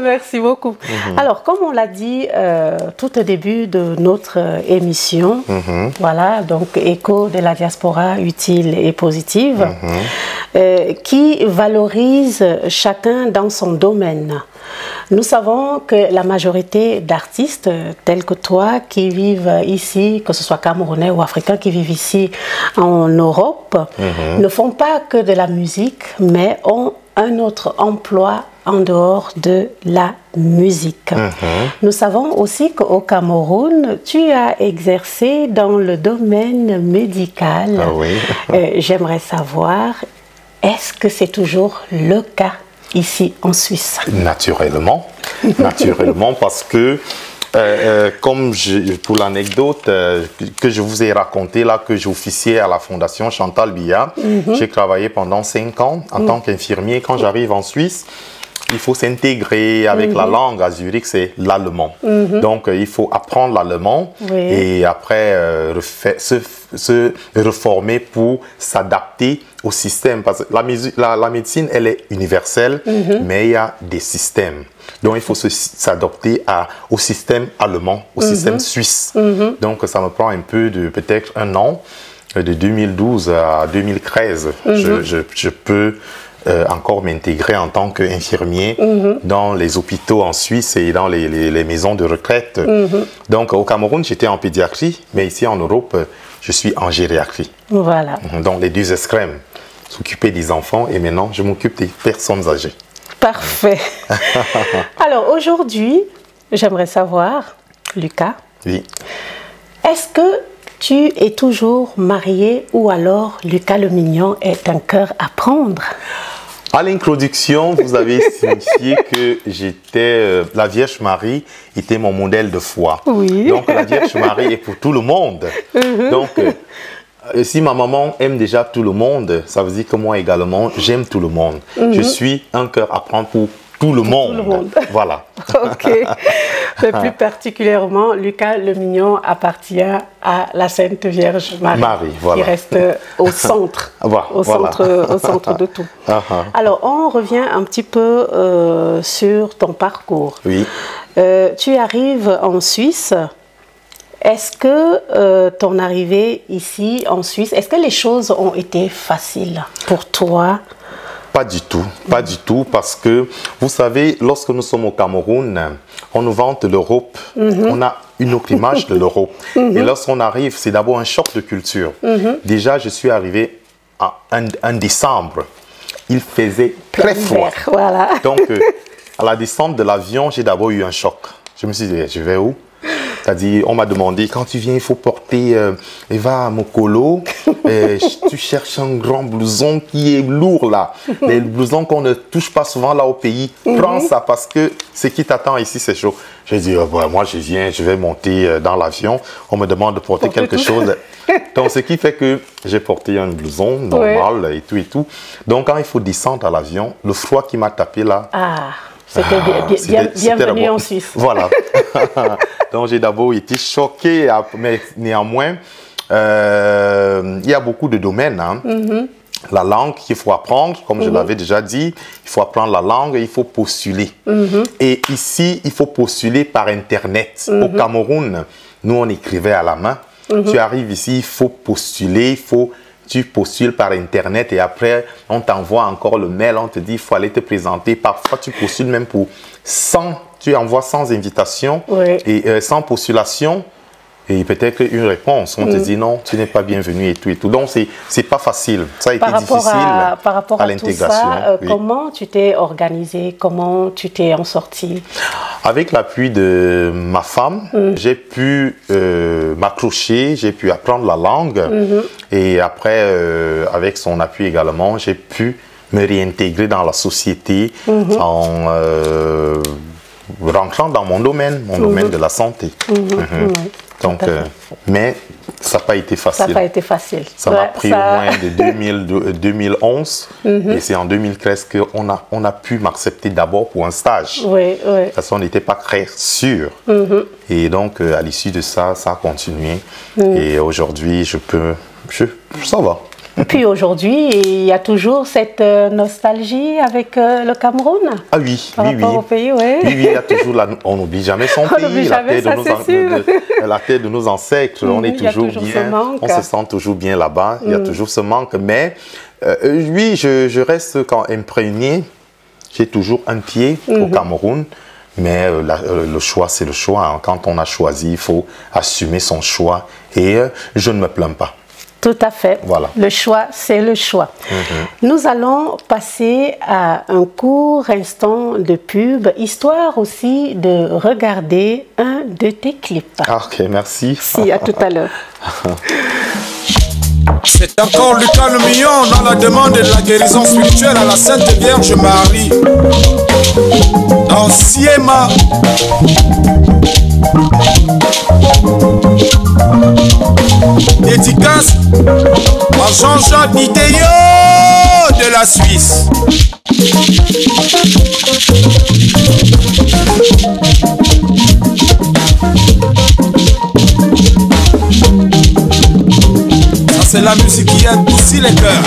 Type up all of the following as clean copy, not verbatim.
Merci beaucoup. Alors, comme on l'a dit tout au début de notre émission, voilà, donc écho de la diaspora utile et positive, qui valorise chacun dans son domaine. Nous savons que la majorité d'artistes tels que toi qui vivent ici, que ce soit camerounais ou africains qui vivent ici en Europe, ne font pas que de la musique, mais ont un autre emploi en dehors de la musique. Nous savons aussi qu'au Cameroun, tu as exercé dans le domaine médical. Ah oui. J'aimerais savoir, est-ce que c'est toujours le cas ici en Suisse? Naturellement, naturellement, parce que comme pour l'anecdote que je vous ai raconté là, que j'officiais à la Fondation Chantal Biya, j'ai travaillé pendant 5 ans en tant qu'infirmier. Quand j'arrive en Suisse, il faut s'intégrer avec la langue. À Zurich, c'est l'allemand. Donc, il faut apprendre l'allemand et après se reformer pour s'adapter au système. Parce que la médecine, elle est universelle, mais il y a des systèmes. Donc, il faut s'adapter au système allemand, au système suisse. Donc, ça me prend un peu de peut-être 1 an, de 2012 à 2013. Je peux encore m'intégrer en tant qu'infirmier dans les hôpitaux en Suisse et dans les maisons de retraite. Donc au Cameroun, j'étais en pédiatrie, mais ici en Europe, je suis en gériatrie. Voilà. Donc les 2 extrêmes, s'occuper des enfants et maintenant je m'occupe des personnes âgées. Parfait. Alors aujourd'hui, j'aimerais savoir, Lucas, oui. Est-ce que tu es toujours marié ou alors Lucas le Mignon est un cœur à prendre? À l'introduction, vous avez signifié que j'étais la Vierge Marie était mon modèle de foi. Oui. Donc la Vierge Marie est pour tout le monde. Donc si ma maman aime déjà tout le monde, ça veut dire que moi également j'aime tout le monde. Je suis un cœur à prendre pour tout le monde. Voilà. Ok. Mais plus particulièrement, Lucas le Mignon appartient à la Sainte Vierge Marie. Voilà. Qui reste au centre, au centre de tout. Alors, on revient un petit peu sur ton parcours. Oui. Tu arrives en Suisse. Est-ce que ton arrivée ici en Suisse, est-ce que les choses ont été faciles pour toi? Pas du tout, pas du tout, parce que vous savez, lorsque nous sommes au Cameroun, on nous vante l'Europe, on a une autre image de l'Europe. Et lorsqu'on arrive, c'est d'abord un choc de culture. Déjà, je suis arrivé en décembre, il faisait très froid. Voilà. Donc, à la descente de l'avion, j'ai d'abord eu un choc. Je me suis dit, je vais où? C'est-à-dire, on m'a demandé, quand tu viens, il faut porter, va à Mokolo, tu cherches un grand blouson qui est lourd là. Les blousons qu'on ne touche pas souvent là au pays, prends ça parce que ce qui t'attend ici, c'est chaud. J'ai dit, moi je viens, je vais monter dans l'avion, on me demande de porter quelque chose. Donc, ce qui fait que j'ai porté un blouson normal et tout. Donc, quand il faut descendre à l'avion, le froid qui m'a tapé là... C'était bienvenue en Suisse. Voilà. Donc j'ai d'abord été choqué, mais néanmoins, il y a beaucoup de domaines. La langue qu'il faut apprendre, comme je l'avais déjà dit, il faut apprendre la langue et il faut postuler. Et ici, il faut postuler par Internet. Au Cameroun, nous on écrivait à la main. Tu arrives ici, il faut postuler, tu postules par Internet et après, on t'envoie encore le mail, on te dit, il faut aller te présenter. Parfois, tu postules même pour 100, tu envoies 100 invitations et 100 postulations et peut-être une réponse. On te dit non, tu n'es pas bienvenu et tout. Donc, c'est pas facile. Ça a été difficile par rapport à l'intégration. Comment tu t'es organisé? Comment tu t'es en sorti? Avec l'appui de ma femme, j'ai pu m'accrocher, j'ai pu apprendre la langue et après, avec son appui également, j'ai pu me réintégrer dans la société en rentrant dans mon domaine de la santé. Donc, mais ça n'a pas été facile. Ça n'a pas été facile. Ça m'a pris au moins de 2011 et c'est en 2013 qu'on a pu m'accepter d'abord pour un stage. Parce qu'on n'était pas très sûr. Et donc, à l'issue de ça, ça a continué. Et aujourd'hui, ça va. Puis aujourd'hui, il y a toujours cette nostalgie avec le Cameroun. Ah oui, par rapport au pays, ouais. Oui, il y a toujours on n'oublie jamais son pays, la terre de nos ancêtres. On est toujours bien, on se sent toujours bien là-bas. Il y a toujours ce manque, mais oui, je reste quand imprégné. J'ai toujours un pied au Cameroun. Mais le choix, c'est le choix. Hein. Quand on a choisi, il faut assumer son choix. Et je ne me plains pas. Tout à fait. Voilà. Le choix, c'est le choix. Nous allons passer à un court instant de pub, histoire aussi de regarder un de tes clips. Ah, ok, merci. Si, à tout à l'heure. C'est encore Lucas le Million dans la demande de la guérison spirituelle à la Sainte Vierge Marie. Dans Siema. Dédicace à Jean-Jacques Niteyo de la Suisse. Ça c'est la musique qui adoucit les cœurs.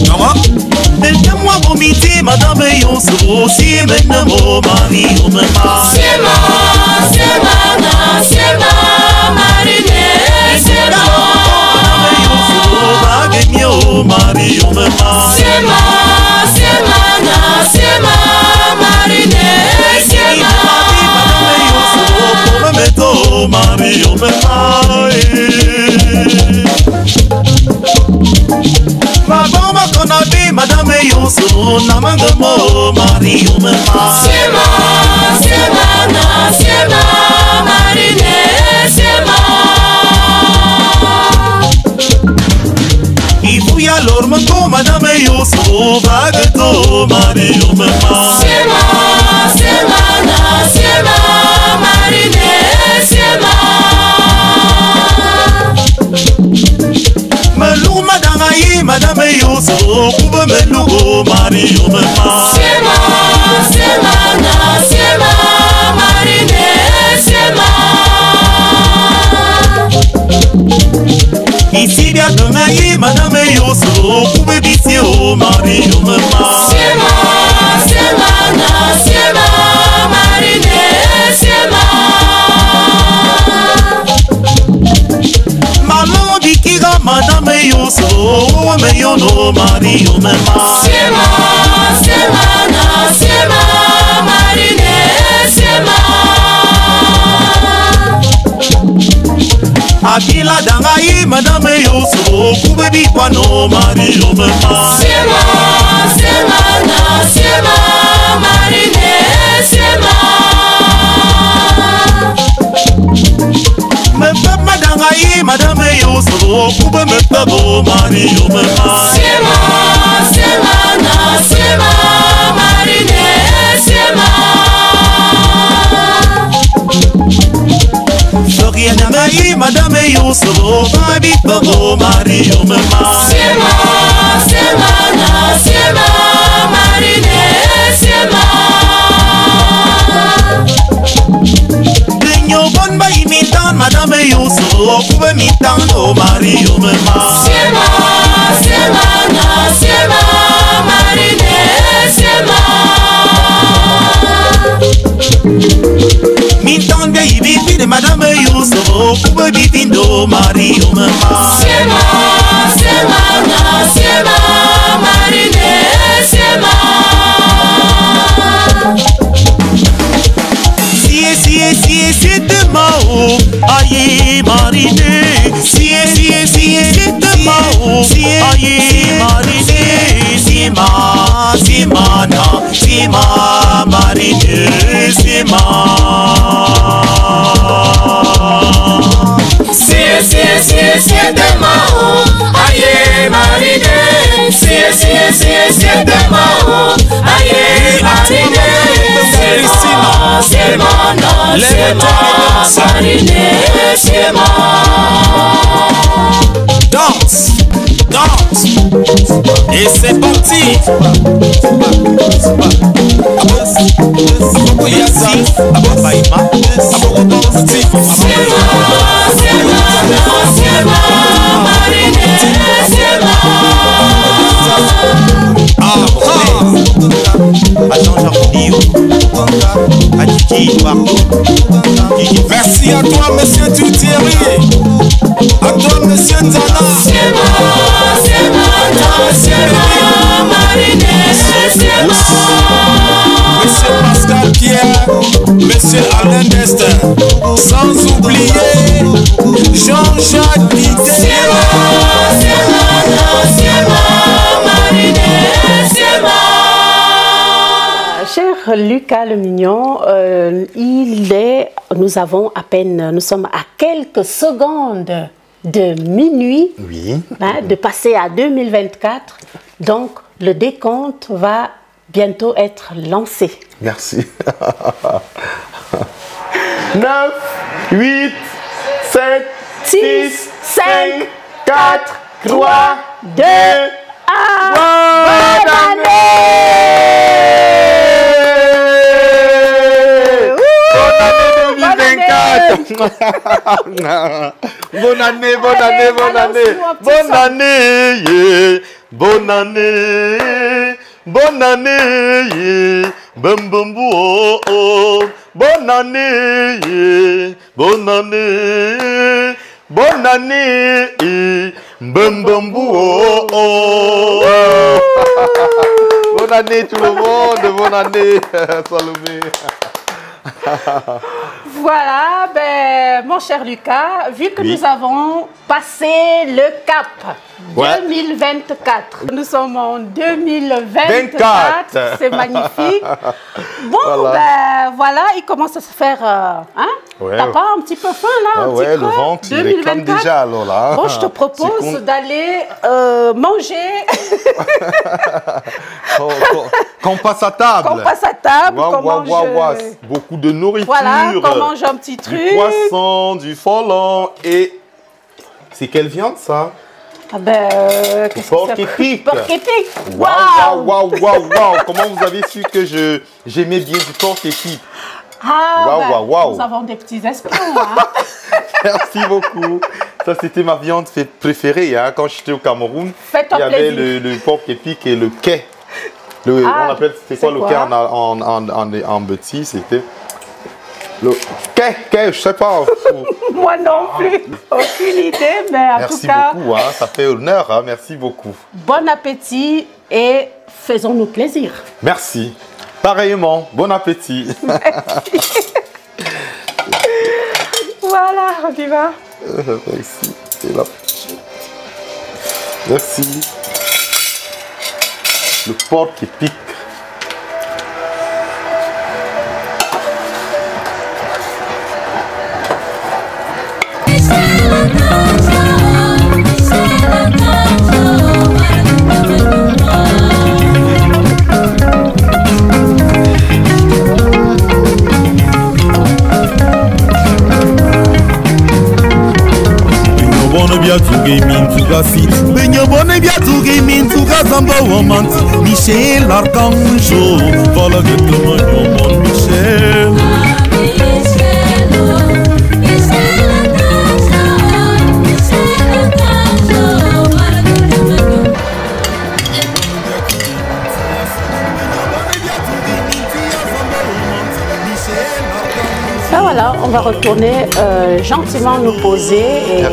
Comment? Moi mon midi, madame Yonso, si maintenant mon mari on me marre. C'est ma marine, c'est ma madame Yonso, bague mio mari on me marre. C'est ma marine, c'est ma madame Yonso, pour me mettre au mari on me marre. Ma bomba qu'on a vu, madame Yonso, na mangamo, mari on me marre. C'est ma marine, c'est ma. Il faut y alors manco, madame Yonso, bagueto, mari on me marre. C'est ma marine, c'est ma. Melou madame madame Yonso, pouvez me louer, mari on me marre. C'est ma marine, c'est ma. Ici bien demain, madame Yonso, pouvez bisser au mari on me marre. C'est ma marine, c'est ma. Maman dit qu'il a madame Yonso, mais yon no mari on me marre. C'est ma marine, c'est ma. Akila dangaï, madame Yonso, pouvez dire quoi no mari on me marre. C'est ma marine, c'est ma. Me fait madangaï, madame Yonso, pouvez me faire beau mari on me marre. C'est ma marine, c'est ma. Rien à maï, madame Yonso, baby beau mari on me marre. C'est ma marine, c'est ma. Gagnon bonne baï mitan, madame Yonso, pouvez mitan au mari on me marre. C'est ma marine, c'est ma. Mitan baby de madame Yonso, pouvez bipindo mari on me marre. C'est ma marine, c'est ma. Si demain, aïe marine. Si demain, aïe marine. Si ma marine, si ma. Si demain, aïe marine. Si demain, aïe marine. C'est ma marine, c'est ma. Danse, danse. Et c'est parti. à Jean-Jacques Diou, à Didi partout. Merci à toi, monsieur Thierry. À toi, monsieur Nzana. Monsieur Pascal Pierre, monsieur Alain Destin, sans oublier Jean-Jacques Didier. Cher Lucas Le Mignon, nous sommes à quelques secondes de minuit, Oui. Hein, de passer à 2024. Donc, le décompte va bientôt être lancé. Merci. 9, 8, 7, 6, 5, 4, 3, 2, 1. Bonne année! Bonne année, bonne année, bonne année, yeah. Bonne année, bonne année, yeah. Bum bum oh, oh. Bonne année, yeah. Bonne année, bonne année, yeah. Bum bum oh, oh. Bonne année tout le monde, bonne année, Salomé. Voilà, ben, mon cher Lucas, vu que nous avons passé le cap 2024, nous sommes en 2024, c'est magnifique. Bon, ben voilà, il commence à se faire, hein? T'as pas un petit peu faim là, un petit le ventre, 2024. il réclame déjà alors là. Bon, je te propose d'aller manger. Qu'on passe à table. Qu'on passe à table, qu'on mange... Beaucoup de nourriture. Voilà, qu'on mange un petit truc. Du poisson, du volant et... C'est quelle viande ça? Ah ben... Porc épic. Porc épic. Waouh. Comment vous avez su que j'aimais bien du porc épic? Nous avons des petits esprits. Hein. Merci beaucoup. Ça, c'était ma viande préférée hein, quand j'étais au Cameroun. Fais-toi plaisir. Il y avait le porc épic et le quai. On appelle, c'était quoi le quai en petit? C'était le quai, je sais pas. Moi non plus, aucune idée, mais en tout cas... Merci beaucoup, hein, ça fait honneur, hein, merci beaucoup. Bon appétit et faisons-nous plaisir. Merci. Pareillement, bon appétit. Voilà, on y va. Merci. Et là. Merci. Le porc qui pique. Michel Arcangelo, voilà que tout le monde Michel. Voilà, on va retourner gentiment nous poser et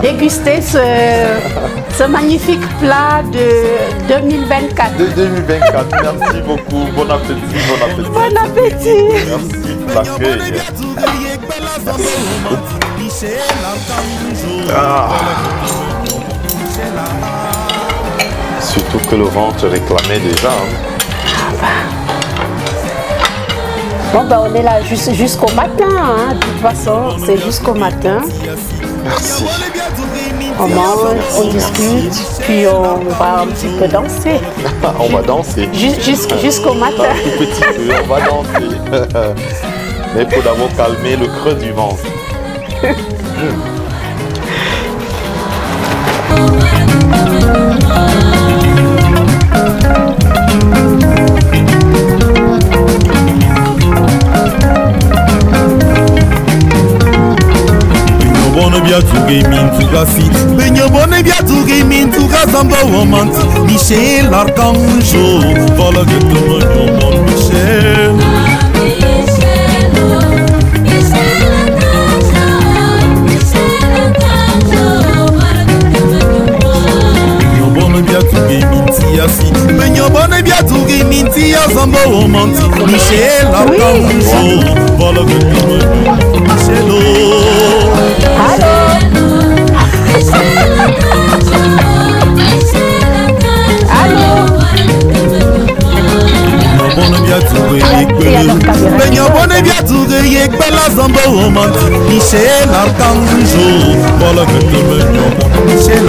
déguster ce magnifique plat de 2024. De 2024, merci beaucoup. Bon appétit, bon appétit. Bon appétit. Merci, Surtout que le ventre réclamait déjà. Bon, ben, on est là jusqu'au matin, hein. De toute façon, c'est jusqu'au matin. Merci. On mange, on discute, puis on va un petit peu danser. On va danser. Jusqu'au matin. Un tout petit peu, on va danser. Mais il faut d'abord calmer le creux du ventre. Michel Arcangelo, voilà que tout le monde Benyobone biatugi minti ya zambo omanti Michel Arcanjo Voilà que tu me Michelo Benyobone biatugi yekbela zambo omanti Michel Arcanjo Voilà que tu me Michel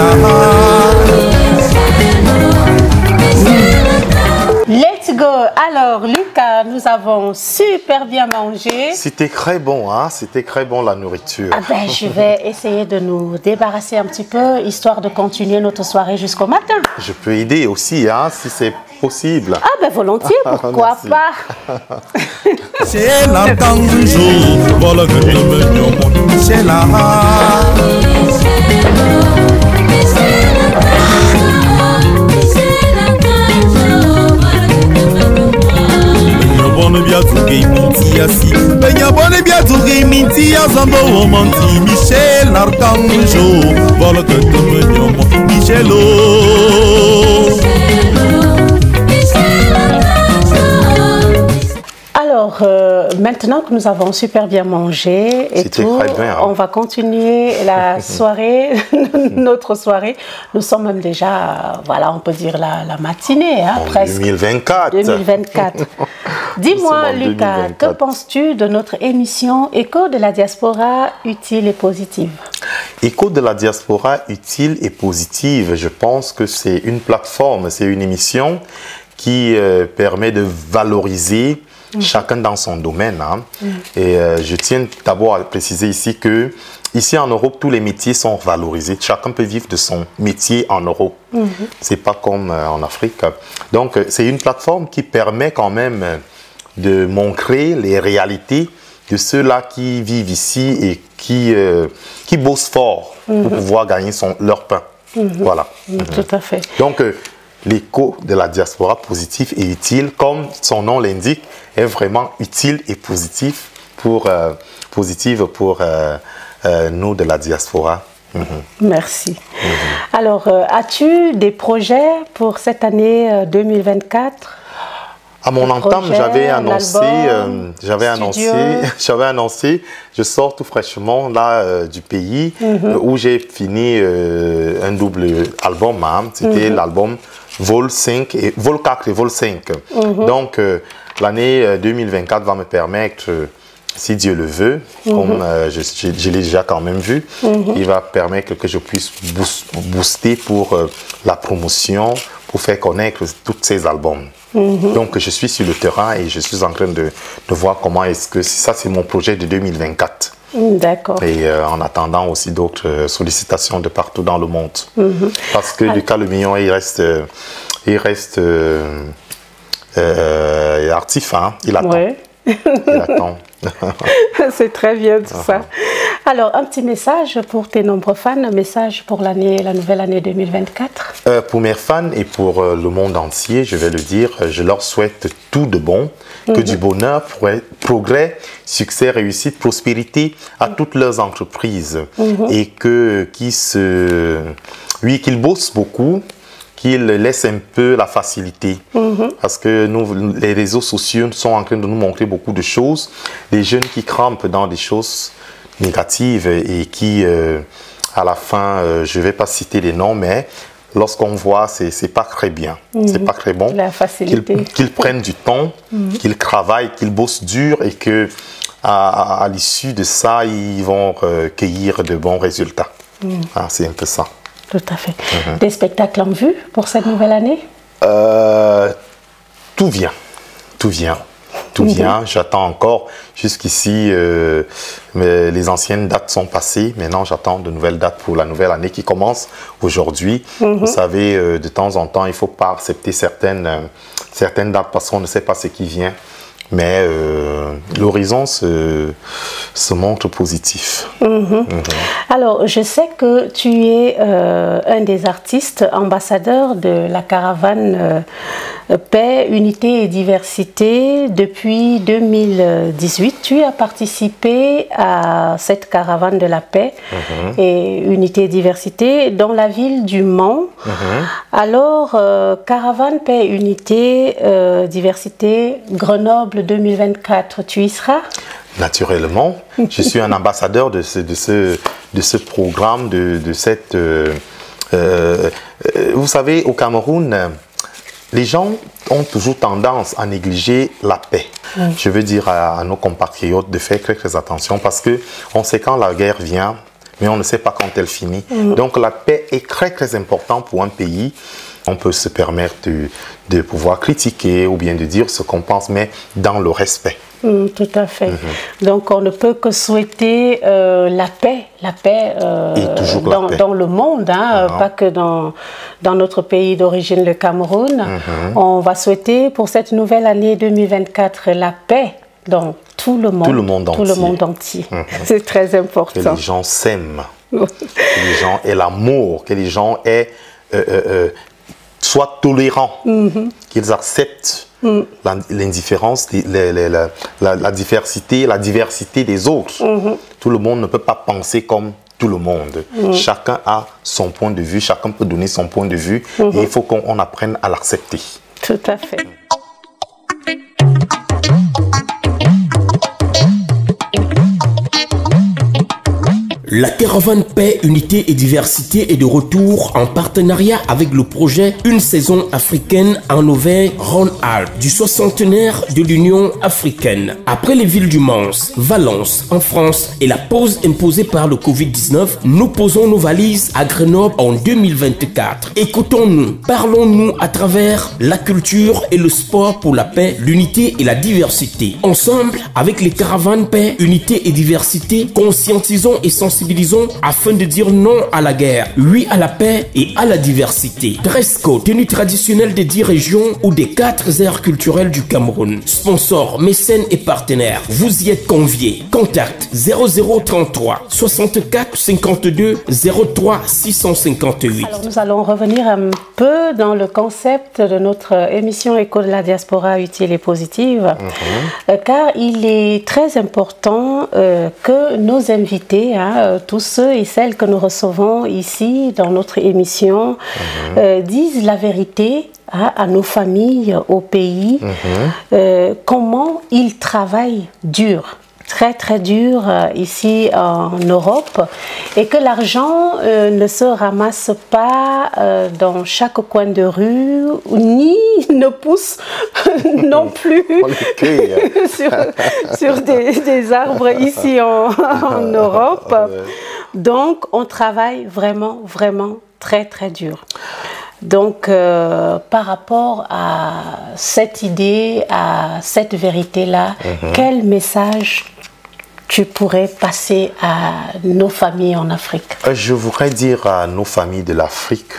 Let's go. Alors, Lucas, nous avons super bien mangé. C'était très bon, hein? C'était très bon la nourriture. Ah ben, je vais essayer de nous débarrasser un petit peu, histoire de continuer notre soirée jusqu'au matin. Je peux aider aussi, hein, si c'est possible. Ah ben, volontiers, pourquoi pas? C'est la Kanjo, voilà que je me c'est la Benyabone biatugi minti asi Benyabone biatugi minti ya zambo omanti Michel Arcanjo Voilà que tu me Michelo Alors, maintenant que nous avons super bien mangé et tout, on va continuer la soirée, notre soirée. Nous sommes même déjà, voilà, on peut dire la matinée, hein, presque. 2024. 2024. Dis-moi, Lucas, que penses-tu de notre émission Écho de la diaspora utile et positive? Écho de la diaspora utile et positive, je pense que c'est une plateforme, c'est une émission qui permet de valoriser chacun dans son domaine. Hein. Et je tiens d'abord à préciser ici que ici en Europe, tous les métiers sont valorisés. Chacun peut vivre de son métier en Europe. C'est pas comme en Afrique. Donc, c'est une plateforme qui permet quand même de montrer les réalités de ceux-là qui vivent ici et qui bossent fort pour pouvoir gagner leur pain. Voilà. Tout à fait. Donc, l'écho de la diaspora positive et utile, comme son nom l'indique, est vraiment utile et positif pour nous de la diaspora. Merci. Alors, as-tu des projets pour cette année 2024? À mon entame, j'avais annoncé, je sors tout fraîchement là du pays où j'ai fini un double album. Hein. C'était l'album Vol 5 et Vol 4 et Vol 5. Donc l'année 2024 va me permettre, si Dieu le veut, comme je l'ai déjà quand même vu, il va permettre que je puisse booster pour la promotion, pour faire connaître tous ces albums. Donc je suis sur le terrain et je suis en train de voir comment est-ce que ça, c'est mon projet de 2024. D'accord. Et en attendant aussi d'autres sollicitations de partout dans le monde. Parce que Lucas Le Million, il reste actif, hein? Il attend. Ouais. Il attend. C'est très bien tout ça. Alors, un petit message pour tes nombreux fans, un message pour la nouvelle année 2024. Pour mes fans et pour le monde entier, je vais le dire, je leur souhaite tout de bon, que du bonheur, progrès, succès, réussite, prospérité à toutes leurs entreprises et qu'ils bossent beaucoup, qu'ils laissent un peu la facilité. Parce que les réseaux sociaux sont en train de nous montrer beaucoup de choses. Les jeunes qui crampent dans des choses négatives et qui, à la fin, je ne vais pas citer les noms, mais lorsqu'on voit, c'est pas très bien. C'est pas très bon. La facilité. Qu'ils prennent du temps, qu'ils travaillent, qu'ils bossent dur et que à l'issue de ça, ils vont cueillir de bons résultats. C'est un peu ça. Tout à fait. Des spectacles en vue pour cette nouvelle année? Tout vient. Tout vient. Tout vient. J'attends encore. Jusqu'ici, les anciennes dates sont passées. Maintenant, j'attends de nouvelles dates pour la nouvelle année qui commence aujourd'hui. Vous savez, de temps en temps, il ne faut pas accepter certaines dates parce qu'on ne sait pas ce qui vient. Mais l'horizon se montre positif. Alors, je sais que tu es un des artistes ambassadeurs de la caravane Paix, Unité et Diversité depuis 2018. Tu as participé à cette caravane de la paix et Unité et Diversité dans la ville du Mans. Alors, caravane Paix, Unité, Diversité, Grenoble 2024, tu y seras? Naturellement, je suis un ambassadeur de ce programme, de cette... vous savez, au Cameroun, les gens ont toujours tendance à négliger la paix. Je veux dire à nos compatriotes de faire très attention parce qu'on sait quand la guerre vient, mais on ne sait pas quand elle finit. Donc la paix est très importante pour un pays. On peut se permettre de pouvoir critiquer ou bien de dire ce qu'on pense, mais dans le respect. Tout à fait. Donc on ne peut que souhaiter la paix dans le monde, hein, pas que dans notre pays d'origine, le Cameroun. On va souhaiter pour cette nouvelle année 2024 la paix dans tout le monde entier. C'est très important. Que les gens s'aiment, que les gens aient l'amour, que les gens aient, soient tolérants, qu'ils acceptent l'indifférence, la diversité des autres. Tout le monde ne peut pas penser comme tout le monde. Chacun a son point de vue, chacun peut donner son point de vue et il faut qu'on apprenne à l'accepter. Tout à fait. La caravane Paix, Unité et Diversité est de retour en partenariat avec le projet Une saison africaine en Auvergne-Rhône-Alpes du 60e de l'Union africaine. Après les villes du Mans, Valence en France et la pause imposée par le Covid-19, nous posons nos valises à Grenoble en 2024. Écoutons-nous, parlons-nous à travers la culture et le sport pour la paix, l'unité et la diversité. Ensemble, avec les caravanes Paix, Unité et Diversité, conscientisons et sensibilisons afin de dire non à la guerre, oui à la paix et à la diversité. Dress code, tenue traditionnelle des 10 régions ou des 4 aires culturelles du Cameroun. Sponsors, mécènes et partenaires, vous y êtes conviés. Contact 0033 64 52 03 658. Alors nous allons revenir un peu dans le concept de notre émission Écho de la diaspora utile et positive, car il est très important que nos invités, tous ceux et celles que nous recevons ici dans notre émission disent la vérité à nos familles, au pays, comment ils travaillent dur. Très dur ici en Europe et que l'argent ne se ramasse pas dans chaque coin de rue ni ne pousse non plus sur des arbres ici en Europe. Donc on travaille vraiment très dur. Donc, par rapport à cette idée, à cette vérité-là, quel message tu pourrais passer à nos familles en Afrique? Je voudrais dire à nos familles de l'Afrique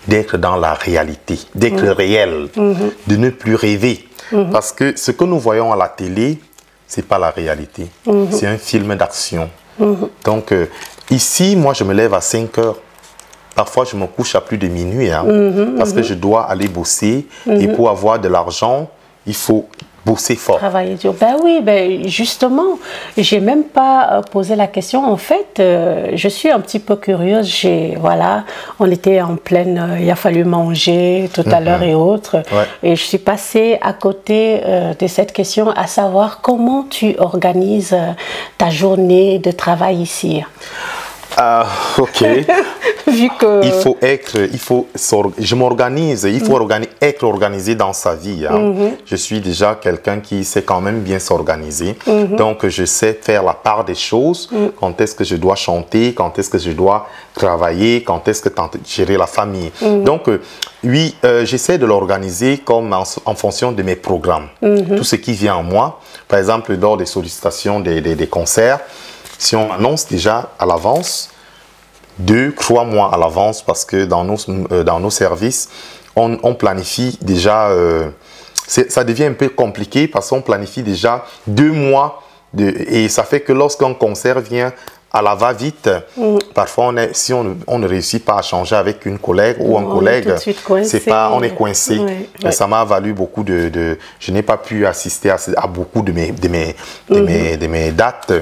d'être dans la réalité, d'être réel, de ne plus rêver. Parce que ce que nous voyons à la télé, ce n'est pas la réalité. C'est un film d'action. Donc, ici, moi, je me lève à 5 heures. Parfois, je me couche à plus de minuit parce que je dois aller bosser. Et pour avoir de l'argent, il faut bosser fort. Travailler dur. Ben oui, justement, j'ai même pas posé la question. En fait, je suis un petit peu curieuse. Voilà, on était en pleine, il a fallu manger tout à l'heure et autres. Et je suis passée à côté de cette question, à savoir comment tu organises ta journée de travail ici. Ok. Vu que... je m'organise, il faut être organisé dans sa vie. Je suis déjà quelqu'un qui sait quand même bien s'organiser. Donc, je sais faire la part des choses. Quand est-ce que je dois chanter, quand est-ce que je dois travailler, quand est-ce que gérer la famille. Donc, oui, j'essaie de l'organiser comme en fonction de mes programmes. Tout ce qui vient en moi. Par exemple, lors des sollicitations des concerts, si on annonce déjà à l'avance, 2-3 mois à l'avance, parce que dans nos services, on planifie déjà ça devient un peu compliqué parce qu'on planifie déjà 2 mois et ça fait que lorsqu'un concert vient à la va-vite, parfois si on ne réussit pas à changer avec une collègue ou un collègue, on est coincé. Et ça m'a valu beaucoup je n'ai pas pu assister à beaucoup de mes dates,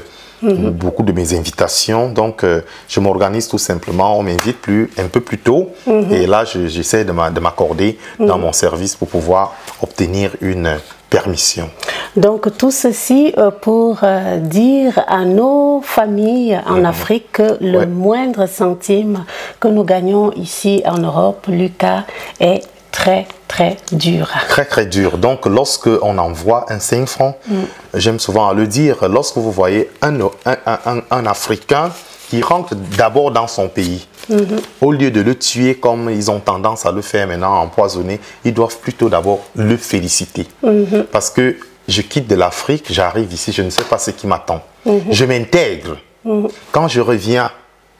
beaucoup de mes invitations. Donc, je m'organise tout simplement. On m'invite un peu plus tôt. Et là, j'essaie de m'accorder dans mon service pour pouvoir obtenir une permission. Donc, tout ceci pour dire à nos familles en Afrique que le moindre centime que nous gagnons ici en Europe, Lucas, est très, très dur. Très, très dur. Donc, lorsque on envoie un 5 francs, j'aime souvent le dire, lorsque vous voyez un Africain qui rentre d'abord dans son pays, au lieu de le tuer comme ils ont tendance à le faire maintenant, empoisonner, ils doivent plutôt d'abord le féliciter. Parce que je quitte de l'Afrique, j'arrive ici, je ne sais pas ce qui m'attend. Je m'intègre. Quand je reviens,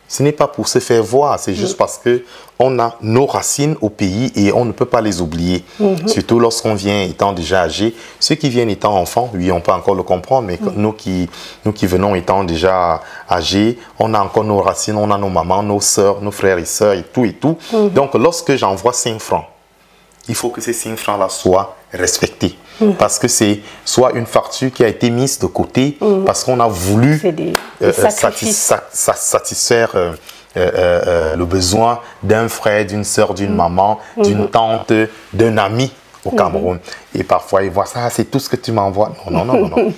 ce n'est pas pour se faire voir, c'est juste parce qu'on a nos racines au pays et on ne peut pas les oublier. Surtout lorsqu'on vient étant déjà âgé. Ceux qui viennent étant enfants, oui, on peut encore le comprendre, mais nous qui venons étant déjà âgés, on a encore nos racines, on a nos mamans, nos sœurs, nos frères et sœurs et tout et tout. Donc lorsque j'envoie 5 francs, il faut que ces 5 francs-là soient respectés. Parce que c'est soit une facture qui a été mise de côté parce qu'on a voulu satisfaire le besoin d'un frère, d'une sœur, d'une maman, d'une tante, d'un ami au Cameroun. Et parfois, ils voient ça, c'est tout ce que tu m'envoies. Non, non, non, non.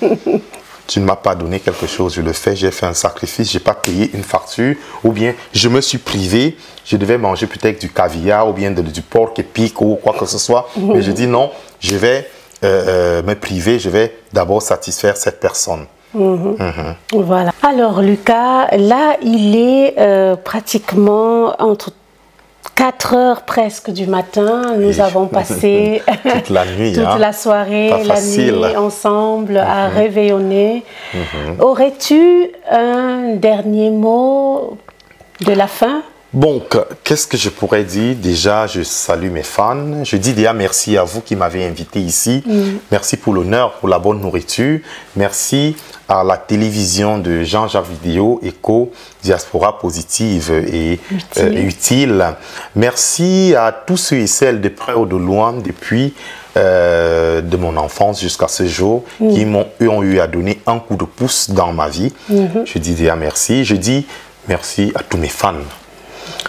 Tu ne m'as pas donné quelque chose, je le fais, j'ai fait un sacrifice, je n'ai pas payé une facture, ou bien je me suis privé, je devais manger peut-être du caviar, ou bien du porc épic, ou quoi que ce soit. Mais je dis non, je vais me priver, je vais d'abord satisfaire cette personne. Voilà. Alors Lucas, là il est pratiquement entre 4 heures presque du matin. Nous avons passé toute la nuit, toute la soirée, la nuit ensemble à réveillonner. Aurais-tu un dernier mot de la fin? Bon, qu'est-ce que je pourrais dire? Déjà, je salue mes fans. Je dis déjà merci à vous qui m'avez invité ici. Merci pour l'honneur, pour la bonne nourriture. Merci à la télévision de Jean-Jacques Vidéo, Éco, Diaspora Positive et Utile. Merci à tous ceux et celles de près ou de loin depuis de mon enfance jusqu'à ce jour qui ont eu à donner un coup de pouce dans ma vie. Je dis déjà merci. Je dis merci à tous mes fans.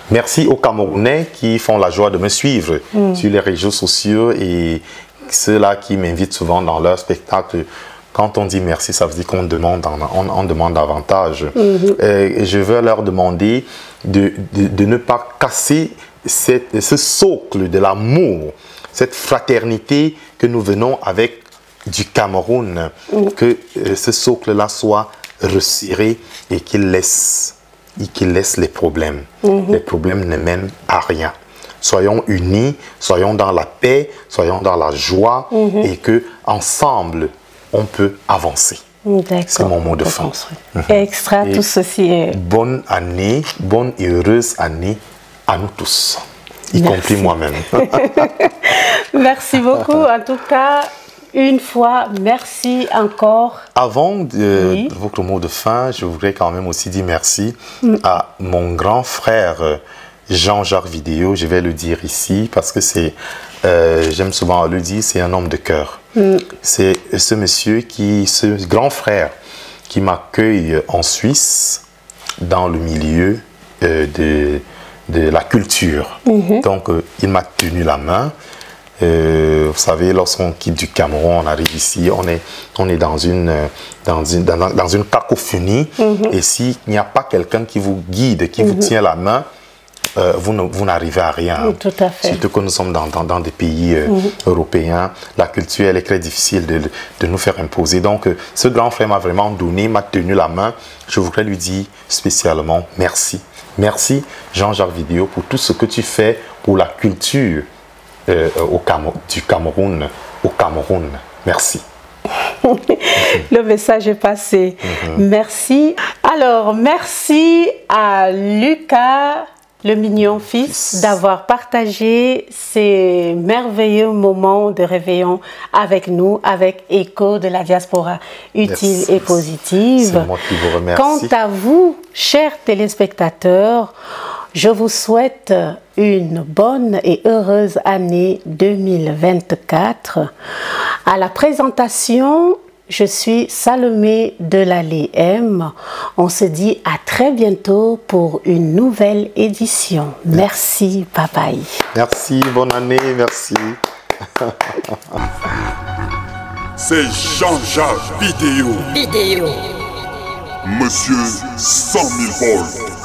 Merci aux Camerounais qui font la joie de me suivre sur les réseaux sociaux et ceux-là qui m'invitent souvent dans leur spectacle. Quand on dit merci, ça veut dire qu'on demande, on demande davantage. Et je veux leur demander de ne pas casser ce socle de l'amour, cette fraternité que nous venons avec du Cameroun, que ce socle-là soit resserré et qu'il laisse les problèmes. Les problèmes ne mènent à rien. Soyons unis, soyons dans la paix, soyons dans la joie et que ensemble on peut avancer. C'est mon mot de fin. Extra, tout ceci est... Bonne année, bonne et heureuse année à nous tous, y compris moi-même. Merci beaucoup. En tout cas, une fois, merci encore. Avant votre mot de fin, je voudrais quand même aussi dire merci à mon grand frère Jean-Jacques Vidéo. Je vais le dire ici parce que c'est, j'aime souvent le dire, c'est un homme de cœur. C'est ce monsieur ce grand frère qui m'accueille en Suisse dans le milieu de la culture. Donc, il m'a tenu la main. Vous savez, lorsqu'on quitte du Cameroun, on arrive ici, on est dans une cacophonie. Et s'il n'y a pas quelqu'un qui vous guide, qui vous tient la main, vous n'arrivez à rien. Tout à fait. Surtout que nous sommes dans des pays européens. La culture, elle est très difficile de nous faire imposer. Donc, ce grand frère m'a vraiment donné, m'a tenu la main. Je voudrais lui dire spécialement merci. Merci Jean-Jacques Vidéo pour tout ce que tu fais pour la culture du Cameroun au Cameroun. Merci. Le message est passé. Merci. Alors, merci à Lucas le mignon fils, d'avoir partagé ces merveilleux moments de réveillon avec nous, avec Écho de la diaspora utile et positive. C'est moi qui vous remercie. Quant à vous, chers téléspectateurs, je vous souhaite une bonne et heureuse année 2024. À la présentation, je suis Salomé Delallé M. On se dit à très bientôt pour une nouvelle édition. Merci, bye bye. Merci, bonne année, merci. C'est Jean-Jacques Vidéo. Monsieur 100 000 volts.